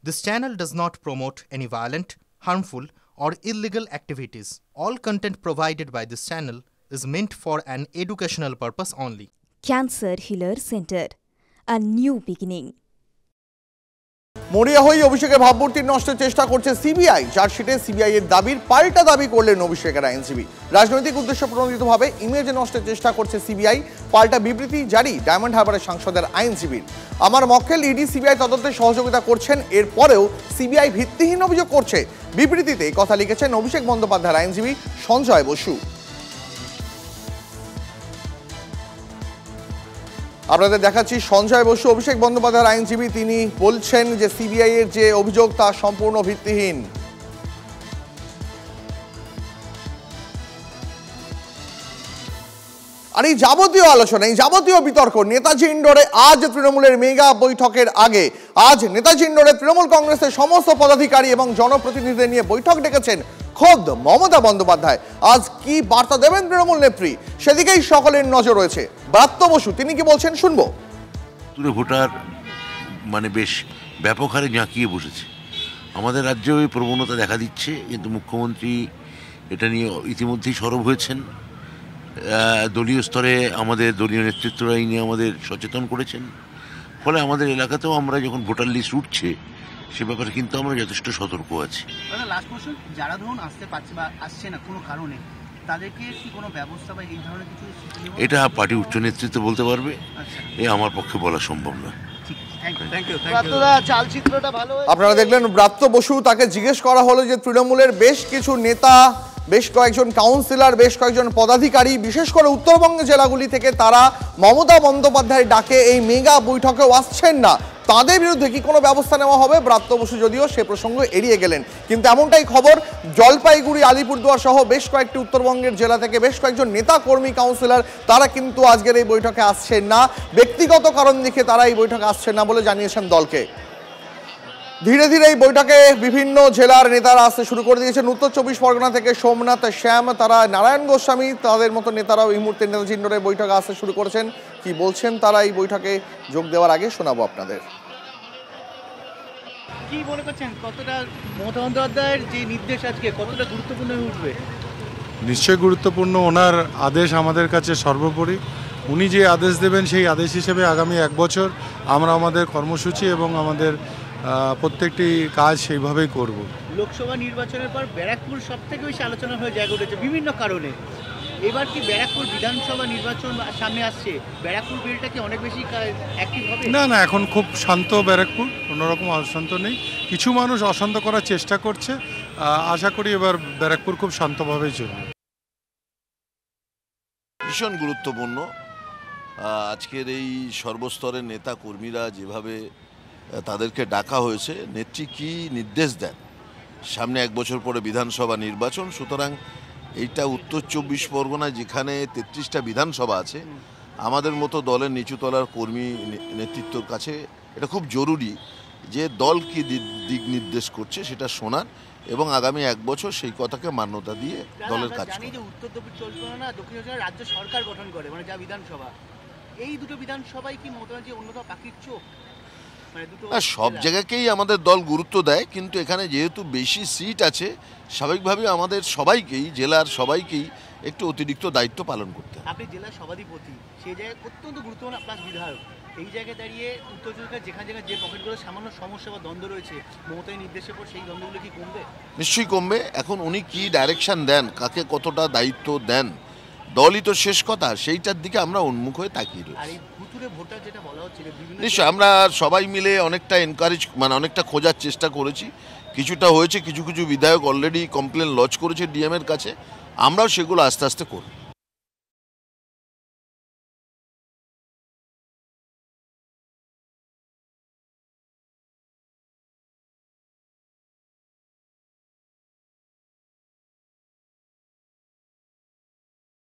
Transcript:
This channel does not promote any violent, harmful, or illegal activities. All content provided by this channel is meant for an educational purpose only. Cancer Healer Center, a new beginning. মরিয়া হয়ে অভিষেকের ভাবমূর্তি নষ্টের চেষ্টা করছে CBI. চার্জশিটে CBI এর দাবির পাল্টা দাবি করলেন অভিষেকের আইনজীবী। রাজনৈতিক উদ্দেশ্য প্রণোদিতভাবে ইমেজ নষ্টের চেষ্টা করছে সিবিআই, পাল্টা বিবৃতি জারি ডায়মন্ড হারবারের সাংসদের আইনজীবীর। আমার মক্কেল ইডি সিবিআই তদন্তে সহযোগিতা করছেন, এরপরেও সিবিআই ভিত্তিহীন অভিযোগ করছে। বিবৃতিতে এই কথা লিখেছেন অভিষেক বন্দ্যোপাধ্যায়ের আইনজীবী সঞ্জয় বসু। আপনাদের দেখাচ্ছি সঞ্জয় বসু, অভিষেক বন্দ্যোপাধ্যায়ের আইনজীবী। তিনি বলছেন যে সিবিআই এর যে অভিযোগ তা সম্পূর্ণ ভিত্তিহীন। আর এই যাবতীয় আলোচনা, এই যাবতীয় বিতর্ক নেতাজি ইন্ডোরে আজ তৃণমূলের মেগা বৈঠকের আগে আজ নেতাজি ইন্ডোরে তৃণমূল কংগ্রেসের সমস্ত পদাধিকারী এবং জনপ্রতিনিধিদের নিয়ে বৈঠক ডেকেছেন খোদ মমতা বন্দ্যোপাধ্যায়। আজ কি বার্তা দেবেন তৃণমূল নেত্রী, সেদিকেই সকলের নজর রয়েছে। ব্রাত্য বসু তিনি কি বলছেন শুনবো। ভোটার বেশ ব্যাপক হারে ঝাঁকিয়ে বসেছে। আমাদের রাজ্যেও এই প্রবণতা দেখা দিচ্ছে, কিন্তু মুখ্যমন্ত্রী এটা নিয়ে ইতিমধ্যেই সরব হয়েছেন। দলীয় স্তরে আমাদের দলীয় নেতৃত্বরা এই নিয়ে আমাদের সচেতন করেছেন। ফলে আমাদের এলাকাতেও আমরা যখন ভোটার লিস্ট উঠছে সে ব্যাপারে কিন্তু আমরা যথেষ্ট সতর্ক আছি। লাস্ট কোশ্চেন, যারা ধরুন আসতে পারছে বা আসছে না কোনো কারণে, তাদেরকে কি কোনো ব্যবস্থা বা এই ধরনের কিছু? এটা পার্টি উচ্চ নেতৃত্ব বলতে পারবে, এ আমার পক্ষে বলা সম্ভব নয়। আপনারা দেখলেন ব্রাত্য বসু, তাকে জিজ্ঞেস করা হলো যে তৃণমূলের বেশ কিছু নেতা, বেশ কয়েকজন কাউন্সিলর, বেশ কয়েকজন পদাধিকারী, বিশেষ করে উত্তরবঙ্গের জেলাগুলি থেকে তারা মমতা বন্দ্যোপাধ্যায়ের ডাকে এই মেগা বৈঠকেও আসছেন না, তাদের বিরুদ্ধে কি কোনো ব্যবস্থা নেওয়া হবে? ব্রাত্য বসু যদিও সে প্রসঙ্গ এড়িয়ে গেলেন, কিন্তু এমনটাই খবর জলপাইগুড়ি, আলিপুরদুয়ার সহ বেশ কয়েকটি উত্তরবঙ্গের জেলা থেকে বেশ কয়েকজন নেতা, কর্মী, কাউন্সিলর তারা কিন্তু আজকের এই বৈঠকে আসছেন না। ব্যক্তিগত কারণ দেখে তারা এই বৈঠকে আসছেন না বলে জানিয়েছেন দলকে। ধীরে ধীরে এই বৈঠকে বিভিন্ন জেলার নেতারা আসতে শুরু করে দিয়েছেন। উত্তর 24 পরগনা থেকে সোমনাথ, শ্যাম, তারা নারায়ণ গোস্বামী, তাদের মতো নেতারাও এই মুহূর্তে নেতাজি ইন্ডোরে বৈঠকে আসতে শুরু করেছেন। কি বলছেন তারা এই বৈঠকে যোগ দেওয়ার আগে শোনাবো আপনাদের। কি মনে করছেন, কতটা মমতা বন্দ্যোপাধ্যায়ের যে নির্দেশ আজকে কতটা গুরুত্বপূর্ণ হয়ে উঠবে? নিশ্চয়ই গুরুত্বপূর্ণ। ওনার আদেশ আমাদের কাছে সর্বোপরি। উনি যে আদেশ দেবেন সেই আদেশ হিসেবে আগামী 1 বছর আমরা আমাদের কর্মসূচি এবং আমাদের প্রত্যেকটি কাজ সেইভাবেই করব। লোকসভা নির্বাচনের পর ব্যারাকপুর সব থেকে বেশি আলোচনা হয়ে জায়গা উঠেছে বিভিন্ন কারণে। এবার কি ব্যারাকপুর বিধানসভা নির্বাচন সামনে আসছে, ব্যারাকপুর বিলটা কি অনেক বেশি অ্যাক্টিভ হবে? না, এখন খুব শান্ত ব্যারাকপুর, কোনোরকম অশান্ত নেই। কিছু মানুষ অশান্ত করার চেষ্টা করছে, আশা করি এবার ব্যারাকপুর খুব শান্তভাবেই চলবে। ভীষণ গুরুত্বপূর্ণ। আজকের এই সর্বস্তরের নেতা কর্মীরা যেভাবে তাদেরকে ডাকা হয়েছে, নেত্রী কি নির্দেশ দেন, সামনে 1 বছর পরে বিধানসভা নির্বাচন, সুতরাং এইটা উত্তর 24 পরগনায় যেখানে 33টা বিধানসভা আছে, আমাদের মতো দলের নিচুতলার কর্মী নেতৃত্বর কাছে এটা খুব জরুরি যে দল কি দিক নির্দেশ করছে সেটা শোনার এবং আগামী 1 বছর সেই কথাকে মান্যতা দিয়ে দলের কাজ করা। উত্তর 24 পরগনা, দক্ষিণ রাজ্য সরকার গঠন করে, যা বিধানসভা, এই দুটো বিধানসভায় কি মমতা ব্যানার্জি অন্যতম পাখির চোখ? সব জায়গাকেই আমাদের দল গুরুত্ব দেয়, কিন্তু এখানে যেহেতু বেশি সিট আছে, স্বাভাবিকভাবে আমাদের সবাইকেই, জেলার সবাইকেই একটু অতিরিক্ত দায়িত্ব পালন করতে হবে। আপনি জেলার সভাধিপতি, সেই জায়গায় অত্যন্ত গুরুত্বপূর্ণ প্লাস বিধায়ক, এই জায়গায় দাঁড়িয়ে উত্তর চব্বিশ যেখানে যে পকেটগুলো সামান্য সমস্যা বা দ্বন্দ্ব রয়েছে, মমতার নির্দেশের পর সেই দ্বন্দ্বগুলো কি কমবে? নিশ্চয়ই কমবে। এখন উনি কি ডাইরেকশন দেন, কাকে কতটা দায়িত্ব দেন, দলই তো শেষ কথা, সেইটার দিকে আমরা উন্মুখ হয়ে তাকিয়ে রয়েছি। নিশ্চয় আমরা সবাই মিলে অনেকটা এনকারেজ, অনেকটা খোঁজার চেষ্টা করেছি, কিছুটা হয়েছে। কিছু কিছু বিধায়ক অলরেডি কমপ্লেন লজ করেছে ডিএম এর কাছে, আমরাও সেগুলো আস্তে আস্তে করব।